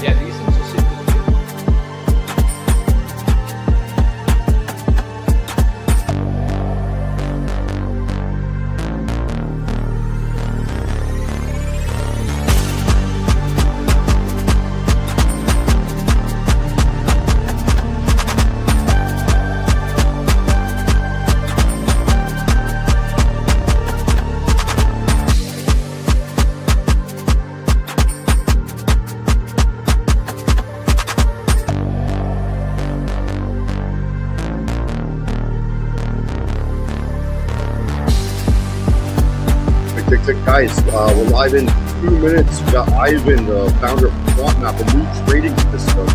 Yeah, decent. So super legit. Guys, we're live in 2 minutes. We got Ivan, the founder of Quant, a new trading system.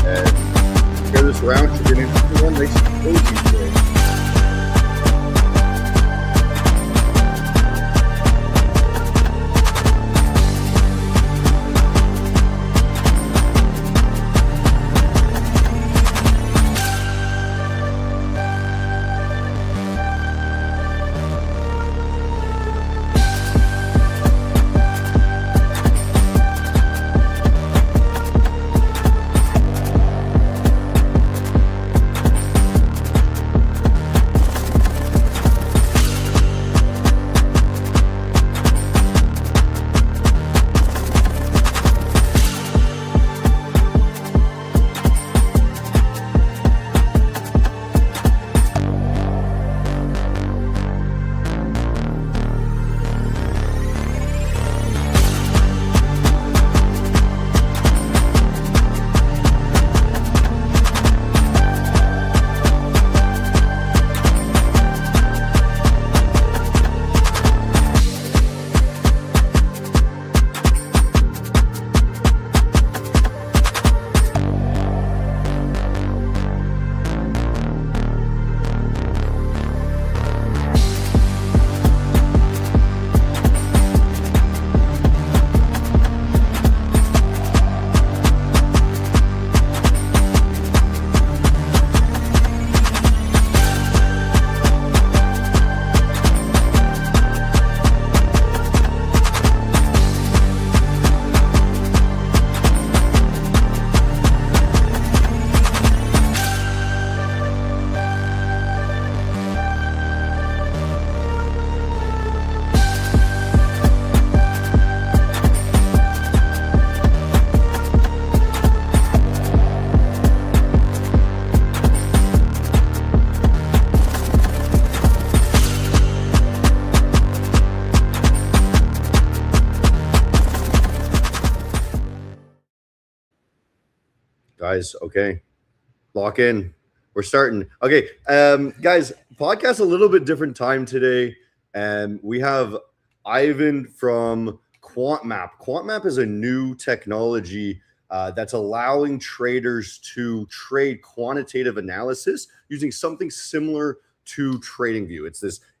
And share this around. You're getting one nice and cozy today. Guys, okay, lock in. We're starting. Okay, guys, podcast a little bit different time today, and we have Ivan from quant. Quant is a new technology that's allowing traders to trade quantitative analysis using something similar to TradingView.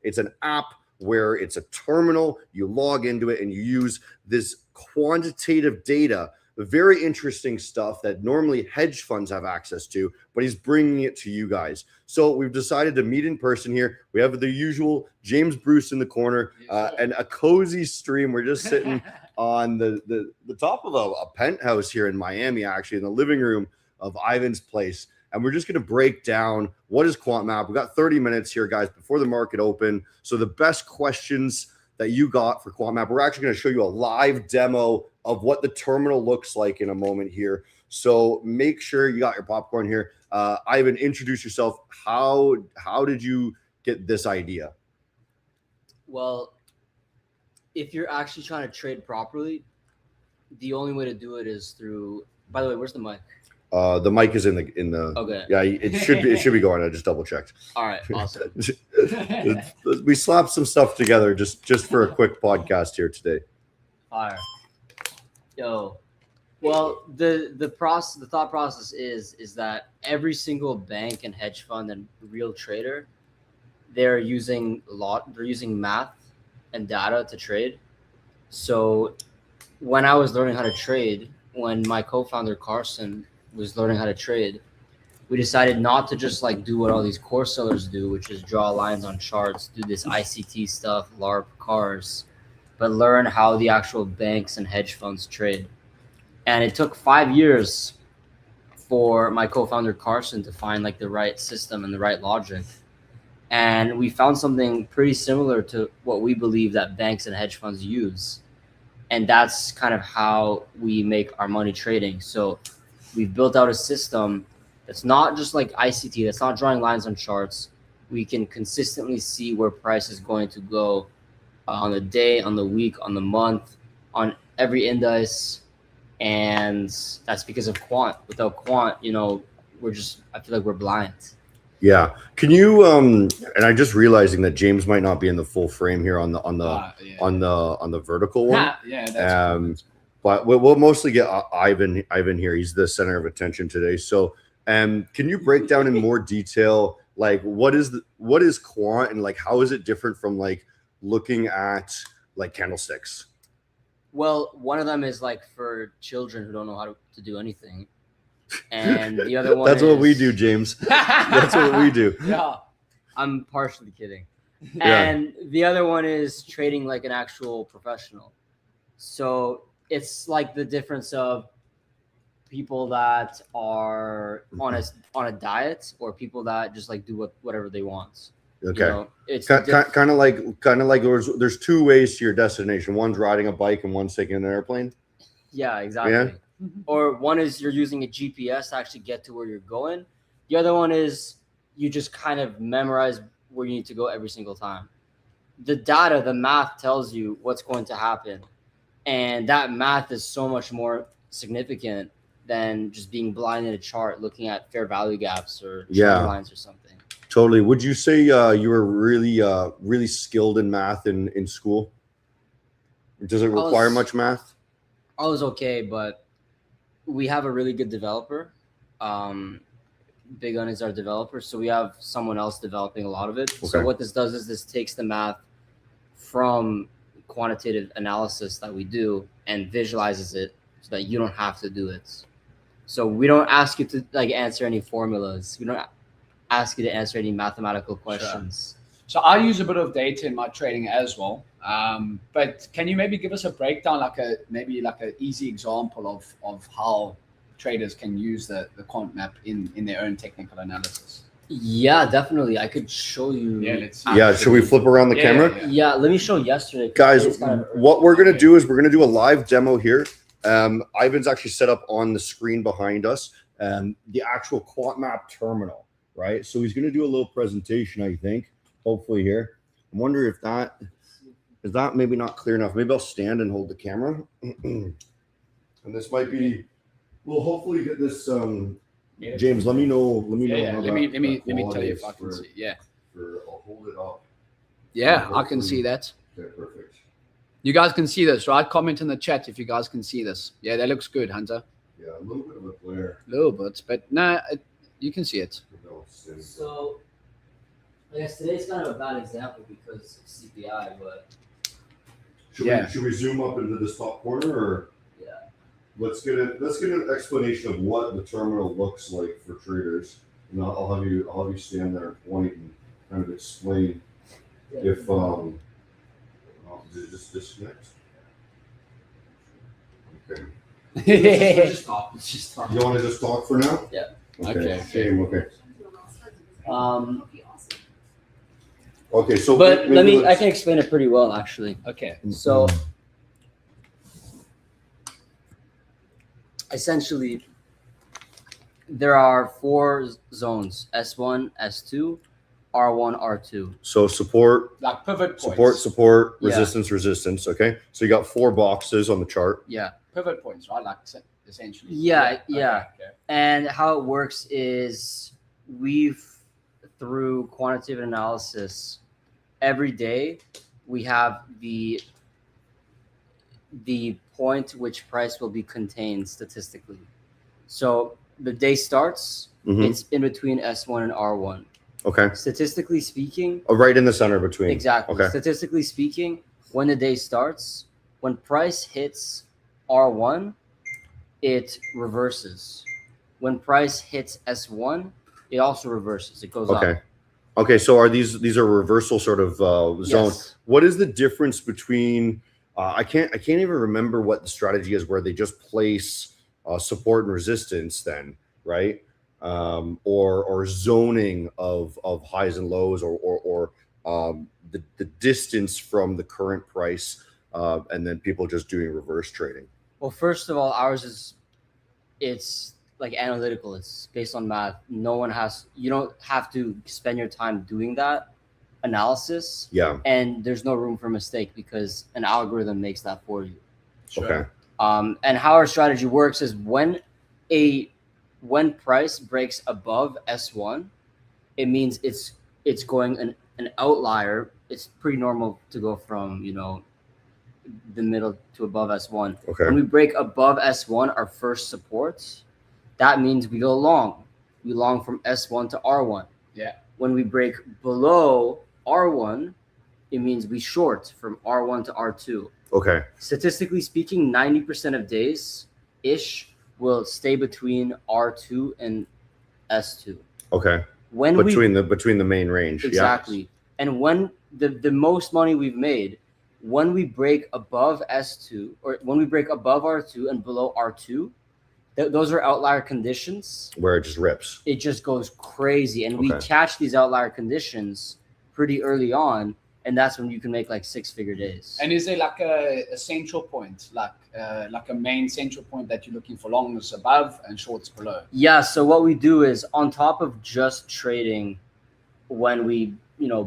It's an app where it's a terminal. You log into it and you use this quantitative data. Very interesting stuff that normally hedge funds have access to, but he's bringing it to you guys. So we've decided to meet in person here. We have the usual James Bruce in the corner and a cozy stream. We're just sitting on the top of a penthouse here in Miami, actually, in the living room of Ivan's place. And we're just going to break down what is quant map. We got 30 minutes here, guys, before the market open. So the best questions that you got for quant map, we're actually going to show you a live demo of what the terminal looks like in a moment here. So make sure you got your popcorn here. Ivan, introduce yourself. How did you get this idea? Well, if you're actually trying to trade properly, the only way to do it is through. By the way, where's the mic? The mic is in the. Okay. Yeah, it should be going. I just double checked. All right. Awesome. We slapped some stuff together just for a quick podcast here today. Fire. Yo. Well, the thought process is that every single bank and hedge fund and real trader, they're using math and data to trade. So when I was learning how to trade, when my co-founder Carson was learning how to trade, we decided not to just like do what all these course sellers do, which is draw lines on charts, do this ICT stuff, LARP cars, but learn how the actual banks and hedge funds trade. And it took 5 years for my co-founder Carson to find like the right system and the right logic. And we found something pretty similar to what we believe that banks and hedge funds use. And that's kind of how we make our money trading. So we've built out a system that's not just like ICT, that's not drawing lines on charts. We can consistently see where price is going to go on the day, on the week, on the month, on every index. And that's because of quant. Without quant, you know, I feel like we're blind. Yeah. Can you and I'm just realizing that James might not be in the full frame here on the vertical one. Yeah, that's cool. But we'll mostly get Ivan here. He's the center of attention today. So can you break down in more detail like what is quant and like how is it different from like looking at like candlesticks? Well, one of them is like for children who don't know how to do anything. And the other one That's what we do, James. That's what we do. Yeah. I'm partially kidding. And the other one is trading like an actual professional. So it's like the difference of people that are on a diet or people that just like do whatever they want. Okay. You know, it's kind of like there's two ways to your destination. One's riding a bike and one's taking an airplane. Yeah, exactly. Yeah. Or one is you're using a GPS to actually get to where you're going. The other one is you just kind of memorize where you need to go every single time. The data, the math tells you what's going to happen. And that math is so much more significant than just being blind in a chart, looking at fair value gaps or trend lines or something. Totally. Would you say you were really skilled in math in school? Does it require much math? I was okay, but we have a really good developer. Big Un is our developer, so we have someone else developing a lot of it. Okay. So what this does is this takes the math from quantitative analysis that we do and visualizes it so that you don't have to do it. So we don't ask you to like answer any formulas. We don't ask you to answer any mathematical questions. Sure. So I use a bit of data in my trading as well. But can you maybe give us a breakdown, like an easy example of how traders can use the quant map in their own technical analysis? Yeah, definitely. I could show you. Yeah, let's see. Yeah, should we flip around the camera? Yeah, let me show yesterday. Guys, what we're going to do is we're going to do a live demo here. Ivan's actually set up on the screen behind us, the actual quant map terminal, right? So he's going to do a little presentation, I think, hopefully here. I wonder if is that maybe not clear enough. Maybe I'll stand and hold the camera. And this might be, we'll hopefully get this, James, let me know. Let me tell you if I can see. Yeah. I'll hold it up. Yeah, I can see that. Okay, perfect. You guys can see this, right? Comment in the chat if you guys can see this. Yeah, that looks good, Hunter. Yeah, a little bit of a glare. A little bit, but no, you can see it. So, I guess today's kind of a bad example because of CPI, but should we zoom up into this top corner, or let's get an explanation of what the terminal looks like for traders, and I'll have you stand there and point and kind of explain if did it just disconnect? Okay. Just talk. You want to just talk for now? Yeah. Okay. Okay. Okay, so but I can explain it pretty well, actually. Okay. So essentially there are 4 zones: S1, S2, R1, R2. So support, like pivot points. Support, resistance. Okay. So you got 4 boxes on the chart. Yeah. Pivot points, right? Like essentially. Yeah. Okay. And how it works is through quantitative analysis, every day we have the point which price will be contained statistically. So the day starts, it's in between S1 and R1. Okay. Statistically speaking, right in the center between. Exactly. Okay. Statistically speaking, when the day starts, when price hits R1, it reverses. When price hits S1, it also reverses. It goes up. Okay. So these are reversal sort of zones. Yes. What is the difference between? I can't even remember what the strategy is where they just place support and resistance then, right? Or zoning of highs and lows, or the distance from the current price, and then people just doing reverse trading? Well, first of all, ours it's like analytical. It's based on math. You don't have to spend your time doing that analysis. Yeah. And there's no room for mistake because an algorithm makes that for you. Sure. Okay. And how our strategy works is when price breaks above S1, it means it's going an outlier. It's pretty normal to go from, the middle to above S1. Okay. When we break above S1, our first supports, that means we go long. We long from S1 to R1. Yeah. When we break below R1, it means we short from R1 to R2. Okay. Statistically speaking, 90% of days ish will stay between R2 and S2. Okay. When between the main range. Exactly. Yeah. And when the most money we've made, when we break above S2, or when we break above R2 and below R2, those are outlier conditions. Where it just rips. It just goes crazy. And we catch these outlier conditions pretty early on. And that's when you can make like 6-figure days. And is there like a central point, like a main central point that you're looking for, longs above and shorts below? Yeah. So what we do is, on top of just trading, when we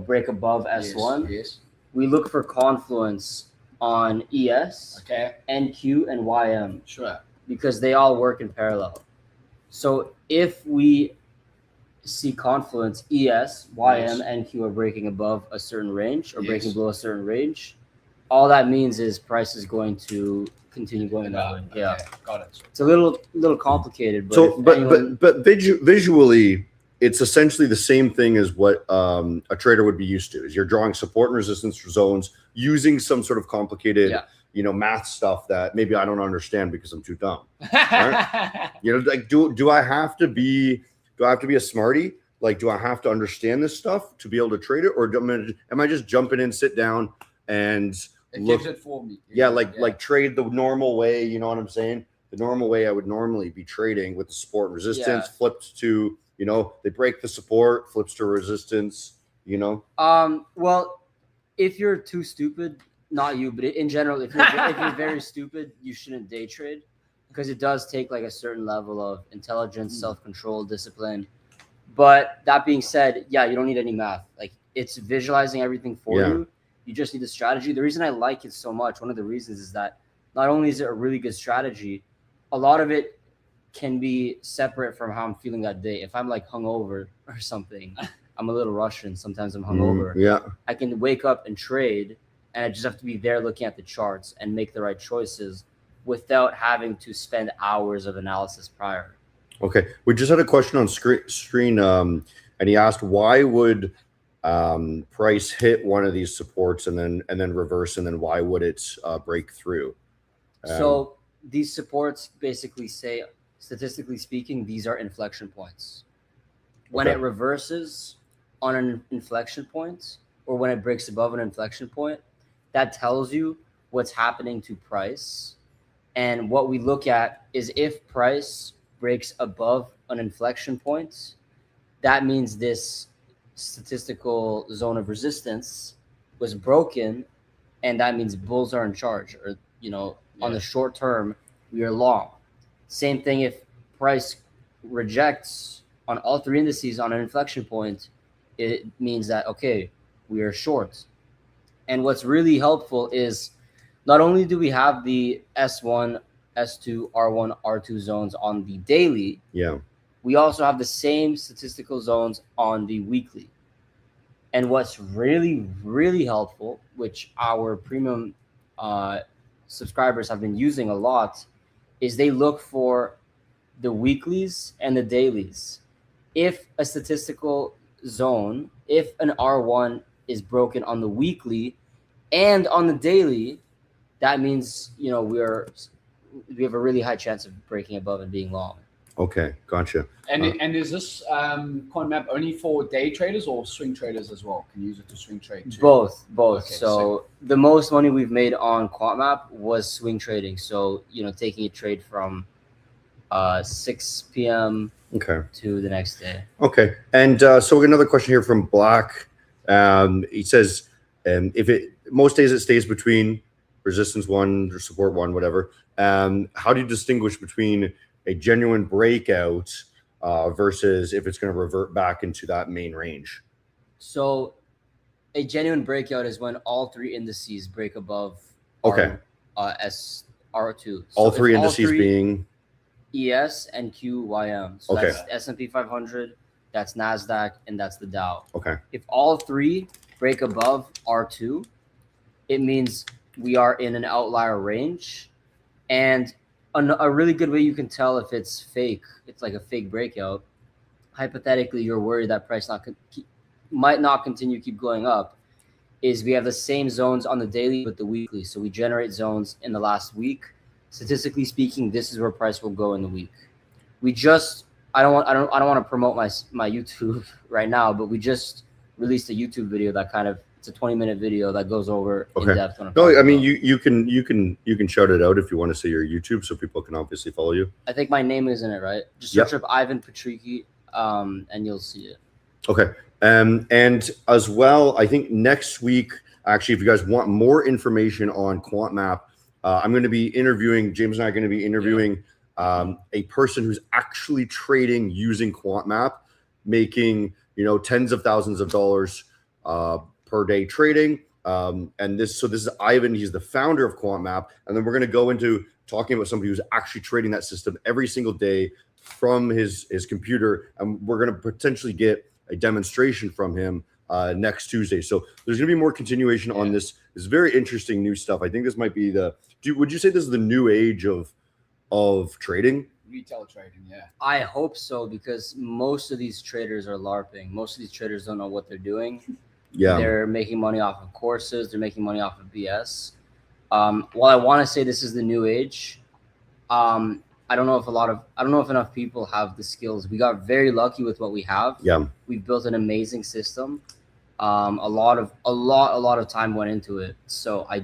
break above S1, yes. We look for confluence on ES, okay, NQ, and YM. Sure. Because they all work in parallel. So if we see confluence, ES, YM, NQ are breaking above a certain range or breaking below a certain range, all that means is price is going to continue going that way. Okay, Yeah, got it. it's a little complicated, but so but visually, it's essentially the same thing as what a trader would be used to. Is you're drawing support and resistance zones using some sort of complicated, math stuff that maybe I don't understand because I'm too dumb. Right? Like do I have to be a smarty? Like, do I have to understand this stuff to be able to trade it, or am I just jumping in, sit down, and gives it for me? Like trade the normal way? You know what I'm saying? The normal way I would normally be trading with the support and resistance flipped to. They break the support, flips to resistance, Well, if you're too stupid, not you, but in general, if you're very stupid, you shouldn't day trade, because it does take like a certain level of intelligence, self-control, discipline. But that being said, you don't need any math. Like, it's visualizing everything for you. You just need the strategy. The reason I like it so much, one of the reasons, is that not only is it a really good strategy, a lot of it can be separate from how I'm feeling that day. If I'm like hungover or something, I'm a little Russian. Sometimes I'm hungover. I can wake up and trade, and I just have to be there looking at the charts and make the right choices without having to spend hours of analysis prior. Okay. We just had a question on screen, and he asked, why would price hit one of these supports and then reverse, and then why would it break through? So these supports basically say, statistically speaking, these are inflection points. When it reverses on an inflection point, or when it breaks above an inflection point, that tells you what's happening to price. And what we look at is, if price breaks above an inflection point, that means this statistical zone of resistance was broken, and that means bulls are in charge, or on the short term, we are long. Same thing if price rejects on all three indices on an inflection point, it means that, okay, we are short. And what's really helpful is, not only do we have the S1, S2, R1, R2 zones on the daily, we also have the same statistical zones on the weekly. And what's really, really helpful, which our premium subscribers have been using a lot, is they look for the weeklies and the dailies. If a statistical zone, if an R1 is broken on the weekly and on the daily, that means we have a really high chance of breaking above and being long. Okay, gotcha. And is this quant map only for day traders or swing traders as well? Can you use it to swing trade too? Both. Okay, so the most money we've made on quant map was swing trading. So taking a trade from 6 p.m. Okay. to the next day. Okay. And so we got another question here from Black. He says, if it most days it stays between resistance 1 or support 1, whatever. How do you distinguish between a genuine breakout versus if it's going to revert back into that main range? So a genuine breakout is when all 3 indices break above Okay. SR2. So all 3 indices being ES and QYM. So Okay. that's S&P 500, that's NASDAQ, and that's the Dow. okay. If all 3 break above R2, it means we are in an outlier range. And a really good way you can tell if it's fake, it's like a fake breakout. Hypothetically, you're worried that price might not continue keep going up, is we have the same zones on the daily but the weekly. So we generate zones in the last week. Statistically speaking, this is where price will go in the week. We just I don't want to promote my YouTube right now, but we just released a YouTube video that kind of, it's a 20-minute video that goes over in depth on it. No, I mean you can shout it out if you want to say your YouTube so people can obviously follow you. I think my name is in it, right? Just search up Ivan Patriki, and you'll see it. Okay. And as well, I think next week, actually, if you guys want more information on QuantMap, I'm going to be interviewing, James and I are going to be interviewing a person who's actually trading using QuantMap, making, tens of thousands of dollars per day trading. And this is Ivan. He's the founder of QuantMap. And then we're going to go into talking about somebody who's actually trading that system every single day from his computer. And we're going to potentially get a demonstration from him next Tuesday. So there's going to be more continuation on this. It's very interesting new stuff. I think this might be would you say this is the new age of trading? Retail trading, yeah. I hope so, because most of these traders are LARPing. Most of these traders don't know what they're doing. Yeah. They're making money off of courses. They're making money off of BS. While I want to say this is the new age, I don't know if enough people have the skills. We got very lucky with what we have. Yeah. We've built an amazing system. A lot of time went into it. So I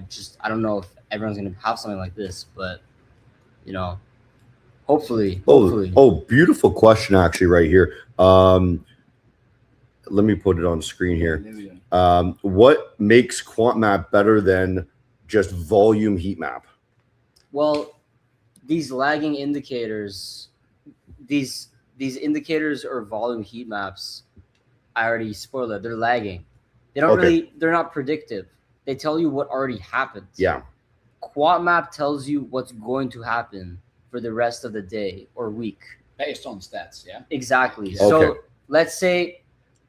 don't know if everyone's going to have something like this, but hopefully. Oh, beautiful question actually right here. Let me put it on screen here. What makes QuantMap better than just volume heat map? Well, these lagging indicators, these indicators or volume heat maps, I already spoiled it. They're lagging. They don't they're not predictive. They tell you what already happened. Yeah. QuantMap tells you what's going to happen for the rest of the day or week. Based on stats, yeah? Exactly. Yeah. So let's say,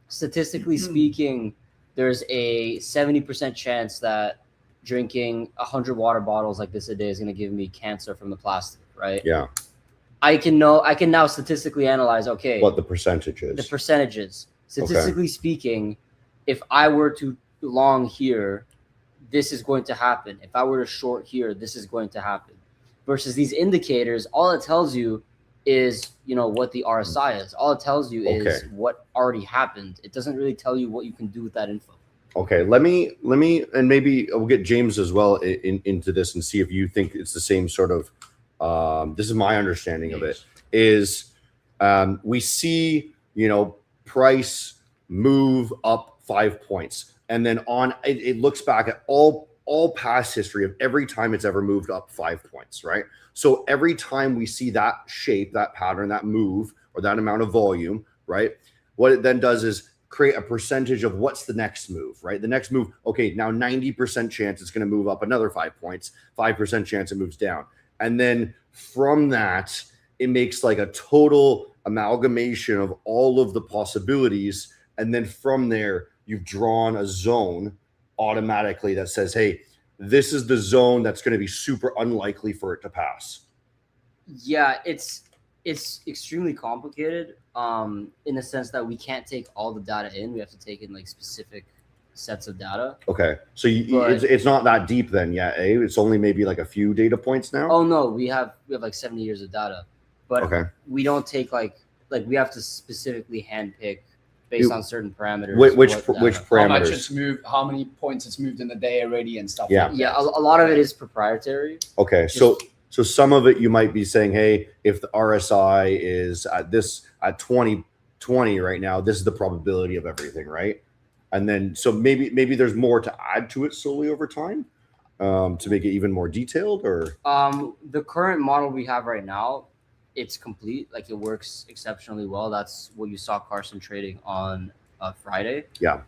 statistically speaking, there's a 70% chance that drinking 100 water bottles like this a day is going to give me cancer from the plastic, right? Yeah. I can now statistically analyze, what the percentage is. The percentages. Statistically speaking, if I were to long here, this is going to happen. If I were to short here, this is going to happen. Versus these indicators, all it tells you is, what the RSI is. All it tells you is what already happened. It doesn't really tell you what you can do with that info. Okay, let me, and maybe we'll get James as well into this and see if you think it's the same sort of, this is my understanding of it, is we see, price move up 5 points. And then it looks back at all past history of every time it's ever moved up 5 points, right? So every time we see that shape, that pattern, that move, or that amount of volume, right? What it then does is create a percentage of what's the next move, right? The next move, okay, now 90% chance it's going to move up another 5 points, 5% chance it moves down. And then from that, it makes like a total amalgamation of all of the possibilities. And then from there, you've drawn a zone automatically that says, hey, this is the zone that's going to be super unlikely for it to pass. Yeah, it's extremely complicated in the sense that we can't take all the data in. We have to take in like specific sets of data. Okay. So it's not that deep then yet, eh? It's only maybe like a few data points now? Oh, no. We have like 70 years of data. But we don't take like we have to specifically handpick based on certain parameters. Which parameters? How much it's moved, how many points it's moved in the day already and stuff like that. Yeah, a lot of it is proprietary. Okay, So some of it you might be saying, hey, if the RSI is at 20 right now, this is the probability of everything, right? And then so maybe there's more to add to it slowly over time to make it even more detailed, or the current model we have right now, it's complete. Like, it works exceptionally well. That's what you saw Carson trading on Friday. yeah.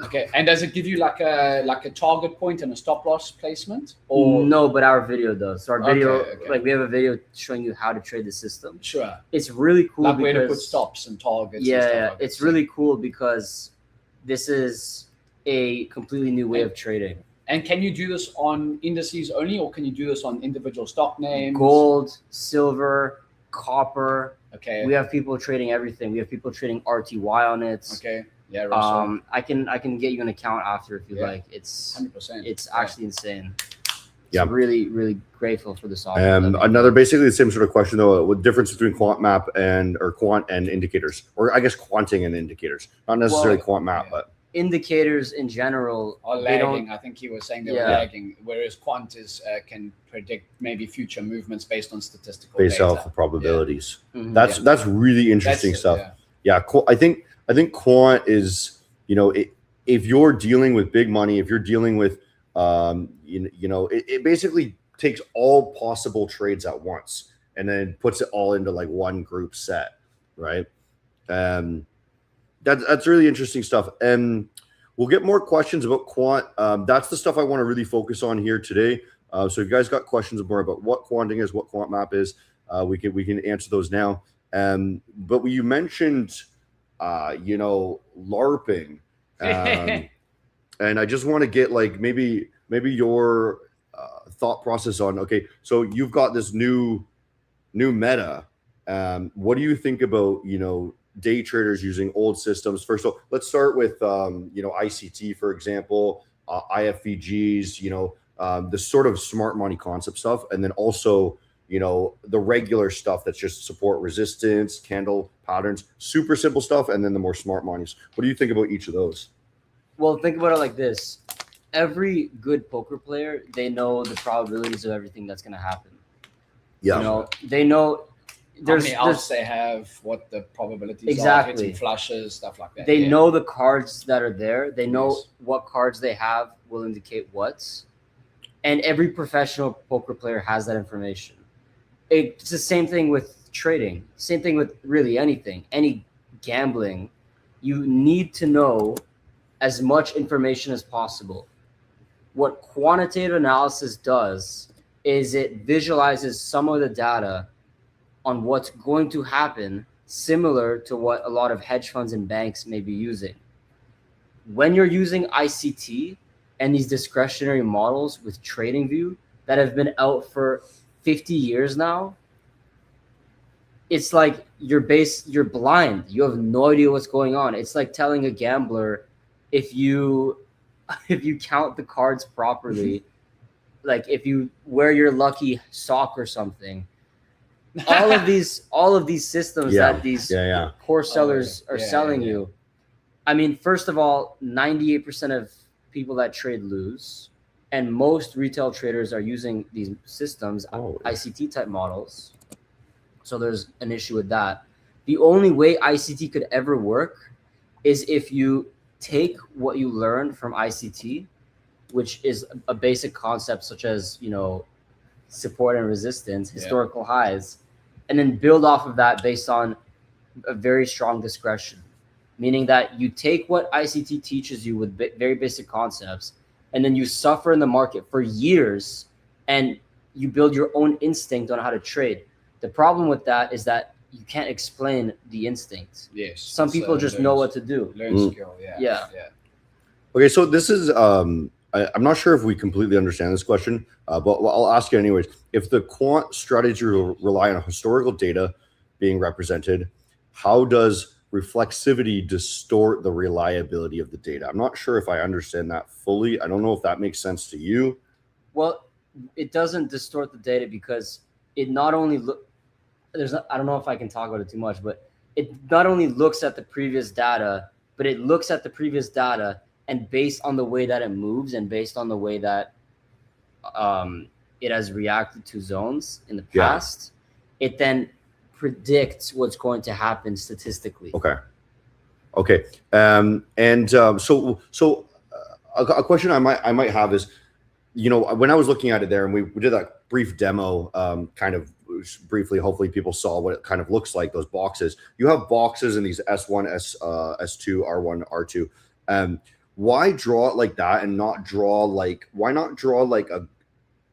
Okay, and does it give you like a target point and a stop loss placement? Or No, but our video does. So our video, Okay. like, we have a video showing you how to trade the system. Sure. It's really cool Like because where to put stops and targets. yeah, and stuff yeah, like it's that. really cool because this is a completely new way of trading. And can you do this on indices only, or can you do this on individual stock names? Gold, silver, copper. Okay. We have people trading everything. We have people trading RTY on it. Okay. Yeah. Russell. I can get you an account after if you Yeah. like. It's 100%. it's actually insane. Yeah. Really, really grateful for the software. Another basically the same sort of question though. What difference between quant map or quant and indicators, or I guess quanting and indicators, not necessarily quant map, yeah. but indicators in general Are they lagging. don't. I think he was saying they were Yeah. lagging, whereas quant can predict maybe future movements based on statistical based data. off of probabilities. Mhm. That's really interesting That's- stuff. yeah. Yeah, I think quant is, if you're dealing with big money, if you're dealing with it basically takes all possible trades at once and then puts it all into like one group set, right? That's really interesting stuff. And we'll get more questions about quant. That's the stuff I want to really focus on here today. So if you guys got questions more about what quanting is, what quant map is, we can answer those now. But you mentioned LARPing, and I just want to get like maybe your thought process on, okay, so you've got this new meta. What do you think about day traders using old systems? First of all, let's start with ICT, for example, IFVGs, the sort of smart money concept stuff, and then also the regular stuff that's just support resistance, candle patterns, super simple stuff, and then the more smart monies. What do you think about each of those? Well, think about it like this. Every good poker player, they know the probabilities of everything that's going to happen. Yeah. They know How many outs they have, what the probabilities Exactly. are, hitting flushes, stuff like that. They know the cards that are there. They know Yes. what cards they have will indicate what. And every professional poker player has that information. It's the same thing with trading. Same thing with really anything. Any gambling. You need to know as much information as possible. What quantitative analysis does is it visualizes some of the data on what's going to happen, similar to what a lot of hedge funds and banks may be using. When you're using ICT and these discretionary models with TradingView that have been out for 50 years now, it's like you're blind. You have no idea what's going on. It's like telling a gambler, if you count the cards properly, like if you wear your lucky sock or something, all of these systems that these core sellers are selling you. I mean, first of all, 98% of people that trade lose, and most retail traders are using these systems, ICT type models. So there's an issue with that. The only way ICT could ever work is if you take what you learned from ICT, which is a basic concept such as, support and resistance, historical highs, and then build off of that based on a very strong discretion, meaning that you take what ICT teaches you with very basic concepts, and then you suffer in the market for years, and you build your own instinct on how to trade. The problem with that is that you can't explain the instinct. Yes. Some people just know what to do. Learn skill, yeah. Okay, so this is I'm not sure if we completely understand this question, but I'll ask you anyways. If the quant strategy will rely on historical data being represented, how does reflexivity distort the reliability of the data? I'm not sure if I understand that fully. I don't know if that makes sense to you. Well, it doesn't distort the data because it not only I don't know if I can talk about it too much, but it not only looks at the previous data, but it looks at the previous data, and based on the way that it moves and based on the way that it has reacted to zones in the past, it then predicts what's going to happen statistically. Okay. So a question I might have is, you know, when I was looking at it there, and we did that brief demo, kind of briefly, hopefully people saw what it kind of looks like, those boxes. You have boxes in these S1, S2, R1, R2. Why draw it like that and not draw like, why not draw like a,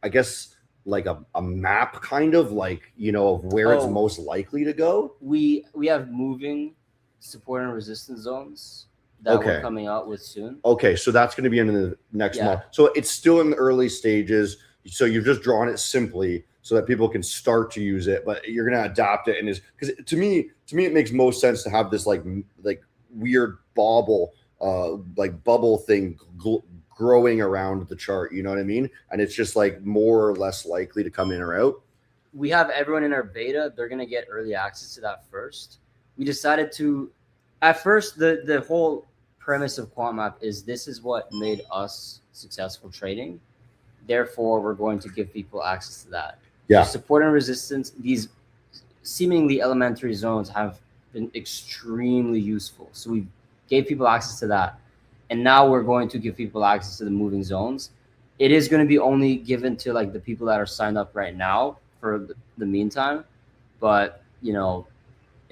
I guess, like a map kind of like, you know, of where it's most likely to go? We have moving support and resistance zones that we're coming out with soon. Okay, so that's going to be in the next month. So it's still in the early stages. So you're just drawing it simply so that people can start to use it, but you're going to adapt it. And is because to me it makes most sense to have this like weird bobble, like bubble thing growing around the chart. You know what I mean? And it's just like more or less likely to come in or out. We have everyone in our beta. They're going to get early access to that first. We decided to, at first, the whole premise of QuantMap is this is what made us successful trading. Therefore, we're going to give people access to that. Yeah. So support and resistance, these seemingly elementary zones have been extremely useful. So we gave people access to that. And now we're going to give people access to the moving zones. It is going to be only given to like the people that are signed up right now for the meantime. But, you know,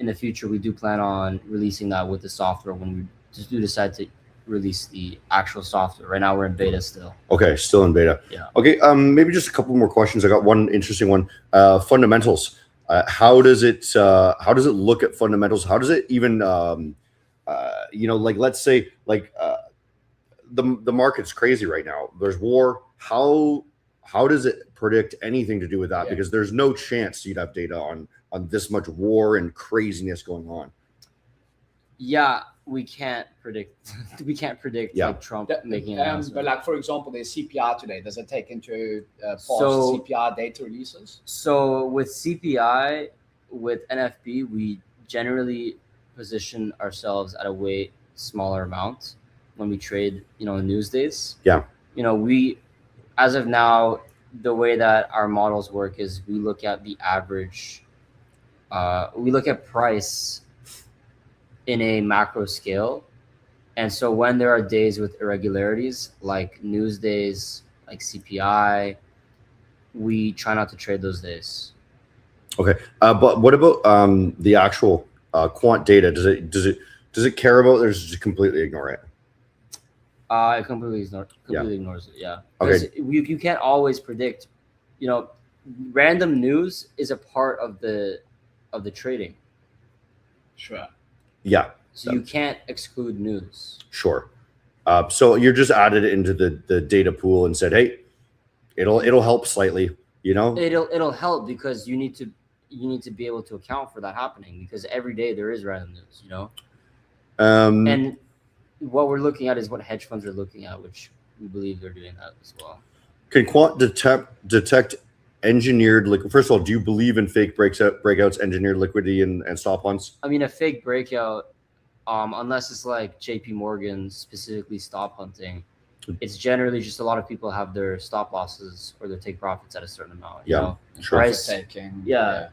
in the future, we do plan on releasing that with the software when we just do decide to release the actual software. Right now, we're in beta still. Okay, still in beta. Yeah. Okay, maybe just a couple more questions. I got one interesting one. Fundamentals. How does it look at fundamentals? How does it even, you know, like let's say like the market's crazy right now. There's war. How does it predict anything to do with that? Because there's no chance you'd have data on this much war and craziness going on. Yeah, we can't predict. We can't predict like Trump making an announcement. But like for example, there's CPI today. Does it take into past So- CPI data releases? So with CPI, with NFB, we generally position ourselves at a way smaller amount when we trade, you know, news days. Yeah. You know, we, as of now, the way that our models work is we look at the average, we look at price in a macro scale. And so when there are days with irregularities, like news days, like CPI, we try not to trade those days. Okay, but what about the actual quant data? Does it care about? Or does it just completely ignore it? It completely ignores it. Yeah. Okay. You can't always predict. You know, random news is a part of the trading. Sure. Yeah. So you can't exclude news. Sure. So you're just added it into the data pool and said, hey, it'll help slightly. You know. It'll help because you need to be able to account for that happening because every day there is random news. You know. And what we're looking at is what hedge funds are looking at, which we believe they're doing that as well. Can quant detect engineered liquid? First of all, do you believe in fake breakouts, engineered liquidity, and stop hunts? I mean, a fake breakout, unless it's like JP Morgan specifically stop hunting, it's generally just a lot of people have their stop losses or their take profits at a certain amount. You know? Sure. Price taking.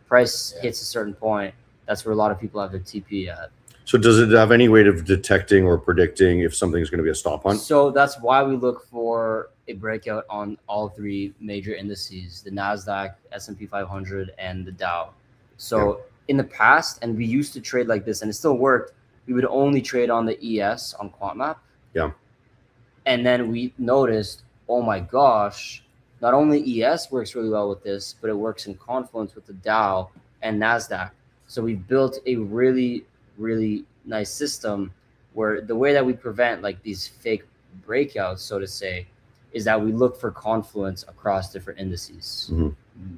Price hits a certain point. That's where a lot of people have their TP at. So does it have any way of detecting or predicting if something's going to be a stop hunt? So that's why we look for a breakout on all three major indices, the NASDAQ, S&P 500, and the Dow. So in the past, and we used to trade like this, and it still worked, we would only trade on the ES on QuantMap. Yeah. And then we noticed, oh my gosh, not only ES works really well with this, but it works in confluence with the Dow and NASDAQ. So we built a really, really nice system where the way that we prevent like these fake breakouts, so to say, is that we look for confluence across different indices. Mm-hmm.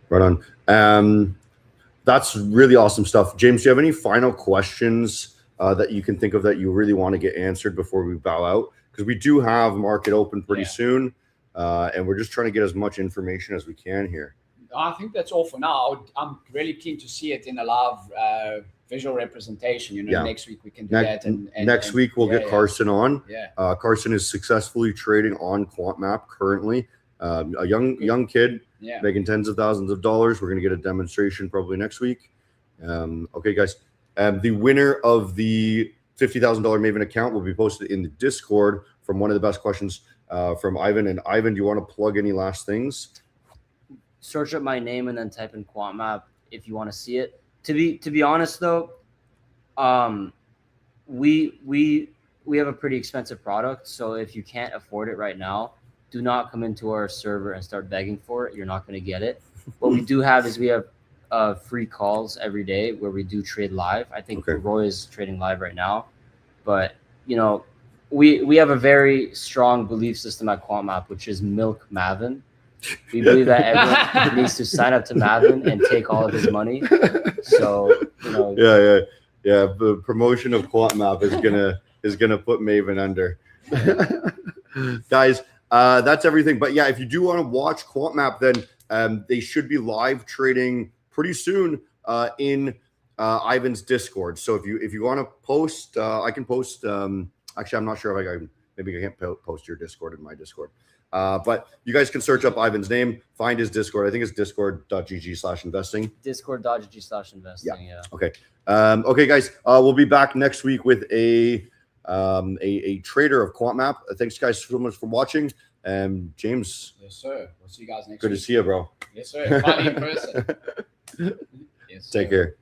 Right on. That's really awesome stuff. James, do you have any final questions that you can think of that you really want to get answered before we bow out? Because we do have market open pretty soon, and we're just trying to get as much information as we can here. I think that's all for now. I'm really keen to see it in a live visual representation. You know, next week we can do that. And next week we'll get Carson on. Yeah. Carson is successfully trading on QuantMap currently. A young kid Yeah. making tens of thousands of dollars. We're going to get a demonstration probably next week. Okay, guys. The winner of the $50,000 Maven account will be posted in the Discord from one of the best questions from Ivan. And Ivan, do you want to plug any last things? Search up my name and then type in quant map if you want to see it. To be honest though, we have a pretty expensive product, so if you can't afford it right now, do not come into our server and start begging for it. You're not going to get it. What we do have is we have free calls every day where we do trade live. I think Roy is trading live right now, but we have a very strong belief system at QuantMap, which is milk Maven. We believe that everyone needs to sign up to Maven and take all of his money. So yeah. The promotion of QuantMap is gonna put Maven under. Guys, that's everything. But yeah, if you do want to watch QuantMap, then they should be live trading pretty soon in Ivan's Discord. So if you want to post, I can post. Actually, I'm not sure if maybe I can't post your Discord in my Discord. But you guys can search up Ivan's name, find his Discord. I think it's discord.gg/investing. Discord.gg/investing. Yeah. Okay. Okay, guys. We'll be back next week with a trader of QuantMap. Thanks, guys, so much for watching. James. Yes, sir. We'll see you guys next week. Good to see you, bro. Yes, sir. Finally in person. Yes, sir. Take care.